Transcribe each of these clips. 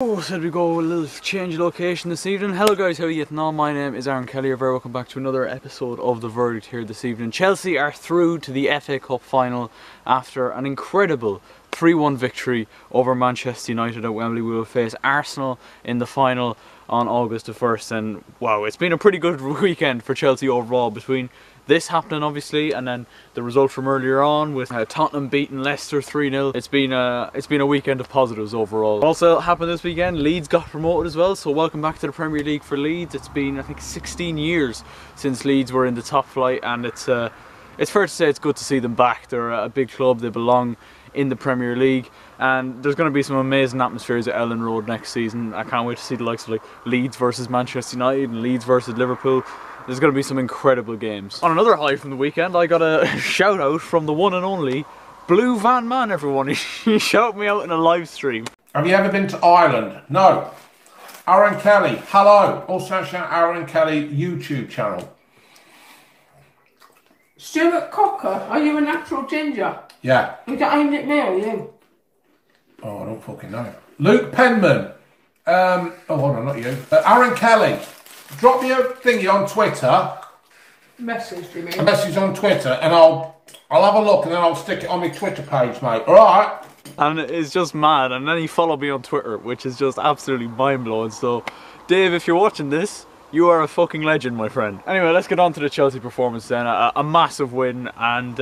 Oh, said we go a little change of location this evening. Hello guys, how are you getting on? My name is Aaron Kelly. You're very welcome back to another episode of The Verdict here this evening. Chelsea are through to the FA Cup final after an incredible 3-1 victory over Manchester United at Wembley. We will face Arsenal in the final on August the 1st, and wow, it's been a pretty good weekend for Chelsea overall, between this happening obviously and then the result from earlier on with Tottenham beating Leicester 3-0. It's been a weekend of positives overall. Also happened this weekend, Leeds got promoted as well, so welcome back to the Premier League for Leeds. It's been, I think, 16 years since Leeds were in the top flight, and it's fair to say it's good to see them back. They're a big club, they belong in the Premier League, and there's going to be some amazing atmospheres at Ellen Road next season. I can't wait to see the likes of like Leeds versus Manchester United and Leeds versus Liverpool. There's going to be some incredible games. On another high from the weekend, I got a shout out from the one and only Blue Van Man, everyone. He shouted me out in a live stream. Have you ever been to Ireland? No. Aaron Kelly, hello. Also shout Aaron Kelly YouTube channel. Stuart Cocker, are you a natural ginger? Yeah. You got aimed at me, are you? Oh, I don't fucking know. Luke Penman. Oh, hold on, not you. Aaron Kelly. Drop me a thingy on Twitter. Message, you mean? A message on Twitter, and I'll have a look, and then I'll stick it on my Twitter page, mate. All right. And it's just mad. And then he followed me on Twitter, which is just absolutely mind blowing. So, Dave, if you're watching this, you are a fucking legend, my friend. Anyway, let's get on to the Chelsea performance then. A massive win, and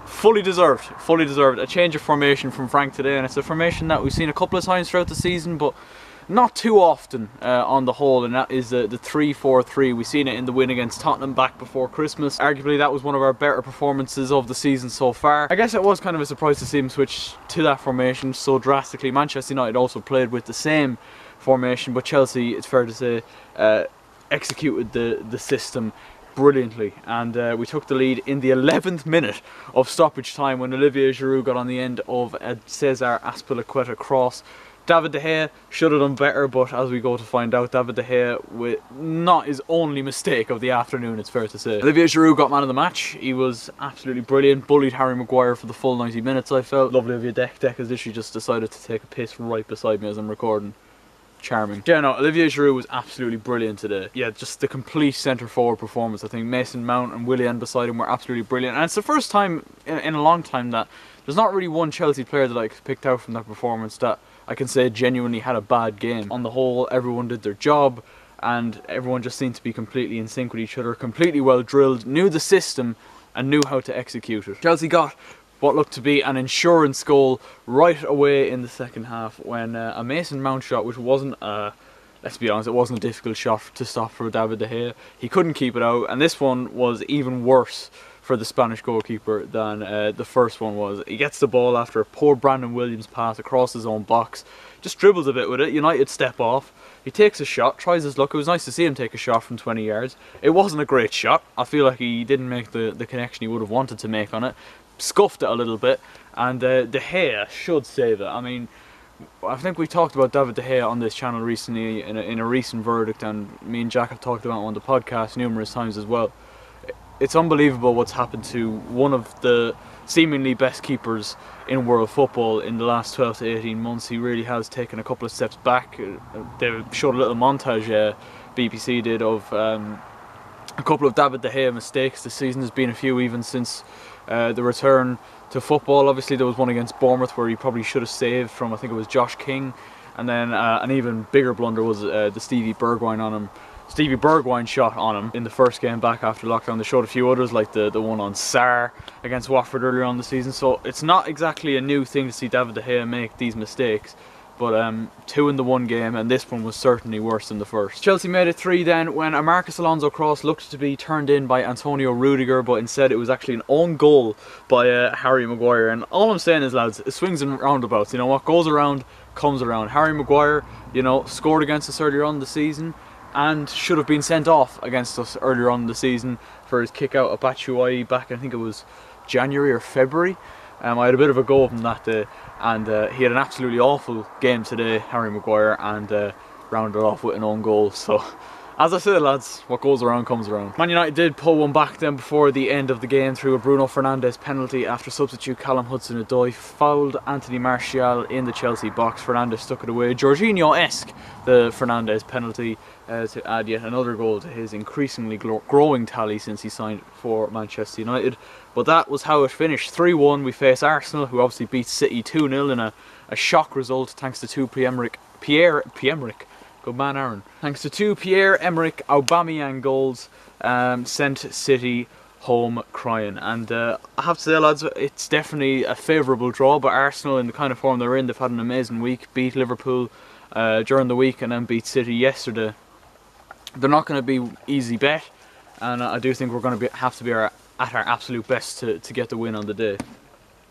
fully deserved. Fully deserved. A change of formation from Frank today, and it's a formation that we've seen a couple of times throughout the season, but not too often on the whole, and that is the 3-4-3. We've seen it in the win against Tottenham back before Christmas. Arguably that was one of our better performances of the season so far. I guess it was kind of a surprise to see him switch to that formation so drastically. Manchester United also played with the same formation, but Chelsea, it's fair to say, executed the system brilliantly, and we took the lead in the 11th minute of stoppage time when Olivier Giroud got on the end of a Cesar Azpilicueta cross. David De Gea should have done better, but as we go to find out, David De Gea with not his only mistake of the afternoon, it's fair to say. Olivier Giroud got man of the match. He was absolutely brilliant, bullied Harry Maguire for the full 90 minutes, I felt. Lovely of you, Deck. Deck has literally just decided to take a piss right beside me as I'm recording. Charming. Yeah, no, Olivier Giroud was absolutely brilliant today. Yeah, just the complete centre-forward performance. I think Mason Mount and Willian beside him were absolutely brilliant. And it's the first time in a long time that there's not really one Chelsea player that I picked out from that performance that I can say genuinely had a bad game. On the whole, everyone did their job, and everyone just seemed to be completely in sync with each other, completely well drilled, knew the system and knew how to execute it. Chelsea got what looked to be an insurance goal right away in the second half when a Mason Mount shot, which wasn't let's be honest, it wasn't a difficult shot to stop for David De Gea. He couldn't keep it out, and this one was even worse for the Spanish goalkeeper than the first one was. He gets the ball after a poor Brandon Williams pass across his own box, just dribbles a bit with it. United step off, he takes a shot, tries his luck. It was nice to see him take a shot from 20 yards. It wasn't a great shot. I feel like he didn't make the connection he would have wanted to make on it. Scuffed it a little bit, and De Gea should save it. I mean, I think we talked about David De Gea on this channel recently in a recent verdict, and me and Jack have talked about it on the podcast numerous times as well. It's unbelievable what's happened to one of the seemingly best keepers in world football in the last 12 to 18 months. He really has taken a couple of steps back. They showed a little montage, BBC did, of a couple of David De Gea mistakes this season. There's been a few even since the return to football. Obviously there was one against Bournemouth where he probably should have saved from, I think it was Josh King, and then an even bigger blunder was the Stevie Bergwijn shot on him in the first game back after lockdown. They showed a few others, like the one on Sarr against Watford earlier on the season. So it's not exactly a new thing to see David De Gea make these mistakes, but 2 in the one game, and this one was certainly worse than the first. Chelsea made it 3 then when a Marcus Alonso cross looked to be turned in by Antonio Rudiger, but instead it was actually an own goal by Harry Maguire. And all I'm saying is, lads, it swings and roundabouts. You know, what goes around comes around. Harry Maguire, you know, scored against us earlier on in the season and should have been sent off against us earlier on in the season for his kick out at Batshuayi back, I think it was January or February. I had a bit of a go of him that day, and he had an absolutely awful game today, Harry Maguire, and rounded off with an own goal. So As I said, lads, what goes around comes around. Man United did pull one back then before the end of the game through a Bruno Fernandes penalty after substitute Callum Hudson-Odoi fouled Anthony Martial in the Chelsea box. Fernandes stuck it away. Jorginho-esque, the Fernandes penalty, to add yet another goal to his increasingly growing tally since he signed for Manchester United. But that was how it finished. 3-1, we face Arsenal, who obviously beat City 2-0 in a shock result thanks to two Pierre-Emerick. Good man, Aaron. Thanks to two Pierre-Emerick Aubameyang goals, sent City home crying. And I have to say, lads, it's definitely a favourable draw, but Arsenal, in the kind of form they're in, they've had an amazing week. Beat Liverpool during the week and then beat City yesterday. They're not going to be easy bet, and I do think we're going to have to be at our absolute best to get the win on the day.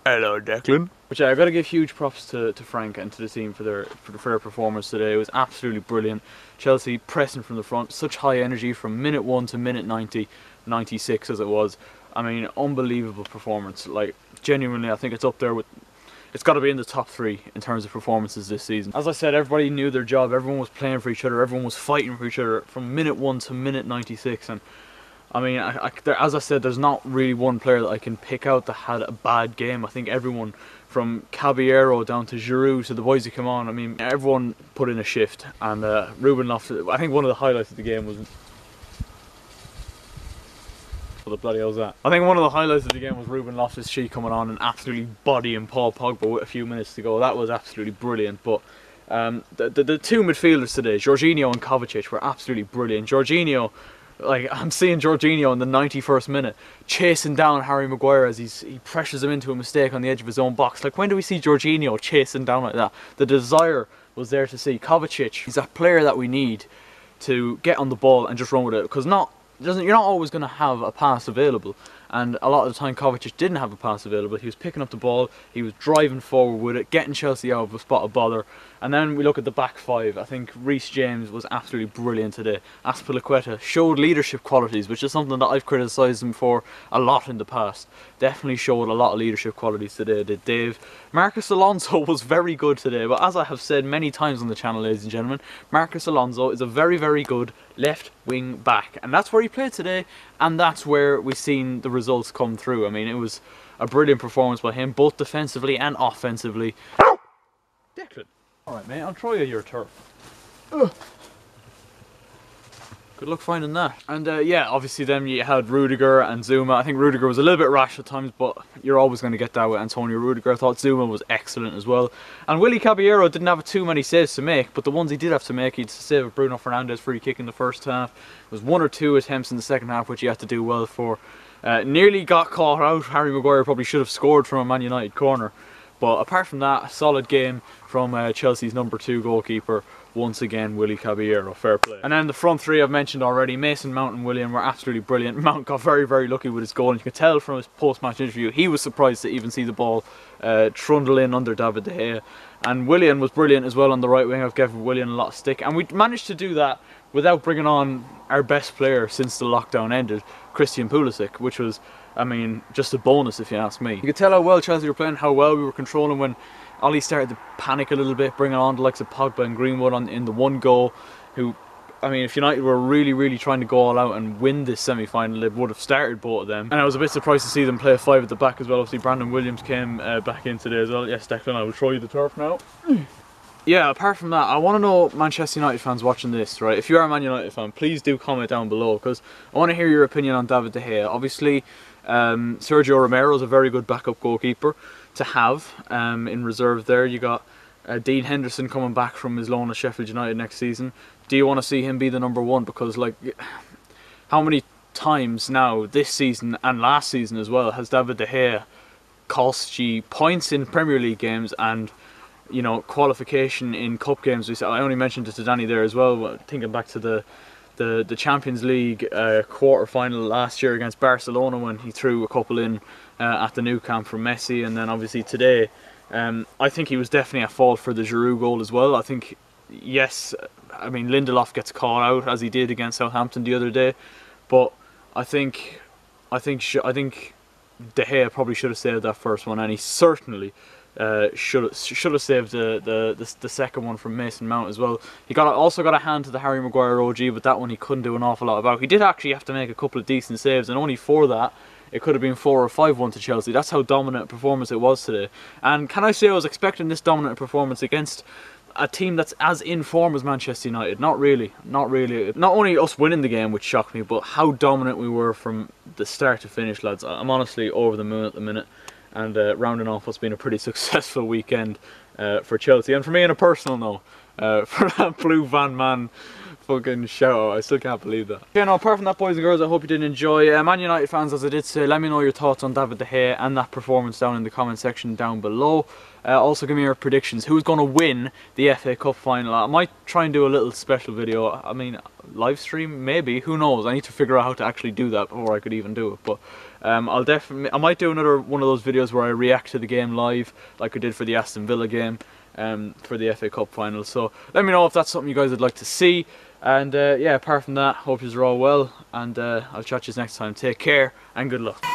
Hello, Declan. But yeah, I've got to give huge props to Frank and to the team for their performance today. It was absolutely brilliant. Chelsea pressing from the front, such high energy from minute 1 to minute 90, 96 as it was. I mean, unbelievable performance. Like, genuinely, I think it's up there with... It's got to be in the top 3 in terms of performances this season. As I said, everybody knew their job. Everyone was playing for each other. Everyone was fighting for each other from minute 1 to minute 96. And I mean, as I said, there's not really one player that I can pick out that had a bad game. I think everyone, from Caballero down to Giroud to the boys who come on, I mean, everyone put in a shift. And Ruben Loftus, I think one of the highlights of the game was... What the bloody hell was that? I think one of the highlights of the game was Ruben Loftus-Cheek coming on and absolutely bodying Paul Pogba with a few minutes to go. That was absolutely brilliant. But the two midfielders today, Jorginho and Kovacic, were absolutely brilliant. Jorginho... Like, I'm seeing Jorginho in the 91st minute chasing down Harry Maguire as he pressures him into a mistake on the edge of his own box. Like, when do we see Jorginho chasing down like that? The desire was there to see. Kovacic, he's a player that we need to get on the ball and just run with it, because you're not always going to have a pass available. And a lot of the time Kovacic didn't have a pass available. He was picking up the ball, he was driving forward with it, getting Chelsea out of a spot of bother. And then we look at the back 5. I think Reece James was absolutely brilliant today. Azpilicueta showed leadership qualities, which is something that I've criticised him for a lot in the past. Definitely showed a lot of leadership qualities today, did Dave. Marcus Alonso was very good today, but as I have said many times on the channel, ladies and gentlemen, Marcus Alonso is a very, very good left wing back. And that's where he played today, and that's where we've seen the results come through. I mean, it was a brilliant performance by him, both defensively and offensively. Declan. Alright, mate, I'll throw you your turf. Ugh. Good luck finding that. And yeah, obviously then you had Rudiger and Zuma. I think Rudiger was a little bit rash at times, but you're always going to get that with Antonio Rudiger. I thought Zuma was excellent as well. And Willy Caballero didn't have too many saves to make, but the ones he did have to make, he had to save a Bruno Fernandes free kick in the first half. There was 1 or 2 attempts in the second half which he had to do well for. Nearly got caught out. Harry Maguire probably should have scored from a Man United corner. But apart from that, a solid game from Chelsea's number 2 goalkeeper. Once again, Willy Caballero, fair play. And then the front 3 I've mentioned already, Mason Mount and Willian were absolutely brilliant. Mount got very, very lucky with his goal, and you could tell from his post-match interview, he was surprised to even see the ball trundle in under David De Gea. And Willian was brilliant as well on the right wing. I've given Willian a lot of stick, and we managed to do that without bringing on our best player since the lockdown ended, Christian Pulisic, which was, I mean, just a bonus if you ask me. You could tell how well Chelsea were playing, how well we were controlling when Ollie started to panic a little bit, bringing on the likes of Pogba and Greenwood in the one goal, who, I mean, if United were really, really trying to go all out and win this semi-final, they would have started both of them. And I was a bit surprised to see them play a 5 at the back as well. Obviously, Brandon Williams came back in today as well. Yes, Declan, I will throw you the turf now. Yeah, apart from that, I want to know, Manchester United fans watching this, right? If you are a Man United fan, please do comment down below, because I want to hear your opinion on David De Gea. Obviously, Sergio Romero is a very good backup goalkeeper to have in reserve there. You got Dean Henderson coming back from his loan at Sheffield United next season. Do you want to see him be the number 1? Because, like, how many times now this season and last season as well has David De Gea cost you points in Premier League games and, you know, qualification in cup games? I only mentioned it to Danny there as well, thinking back to the Champions League quarter-final last year against Barcelona when he threw a couple in at the Nou Camp from Messi. And then obviously today, I think he was definitely at fault for the Giroud goal as well. I think, yes, I mean, Lindelof gets caught out as he did against Southampton the other day, but I think De Gea probably should have saved that first one, and he certainly should have saved the second one from Mason Mount as well. He also got a hand to the Harry Maguire OG, but that one he couldn't do an awful lot about. He did actually have to make a couple of decent saves, and only for that it could have been 4 or 5-1 to Chelsea. That's how dominant a performance it was today. And can I say I was expecting this dominant performance against a team that's as in form as Manchester United? Not really, not really. Not only us winning the game, which shocked me, but how dominant we were from the start to finish, lads. I'm honestly over the moon at the minute. And rounding off what's been a pretty successful weekend for Chelsea. And for me on a personal note, for that Blue Van Man fucking shout out, I still can't believe that. Okay, now apart from that, boys and girls, I hope you did enjoy. Man United fans, as I did say, let me know your thoughts on David De Gea and that performance down in the comment section down below. Also give me your predictions. Who's going to win the FA Cup final? I might try and do a little special video. I mean, live stream maybe, who knows. I need to figure out how to actually do that before I could even do it. But I might do another one of those videos where I react to the game live, like I did for the Aston Villa game, for the FA Cup final. So let me know if that's something you guys would like to see. And yeah, apart from that, hope you're all well, and I'll chat to you next time. Take care and good luck.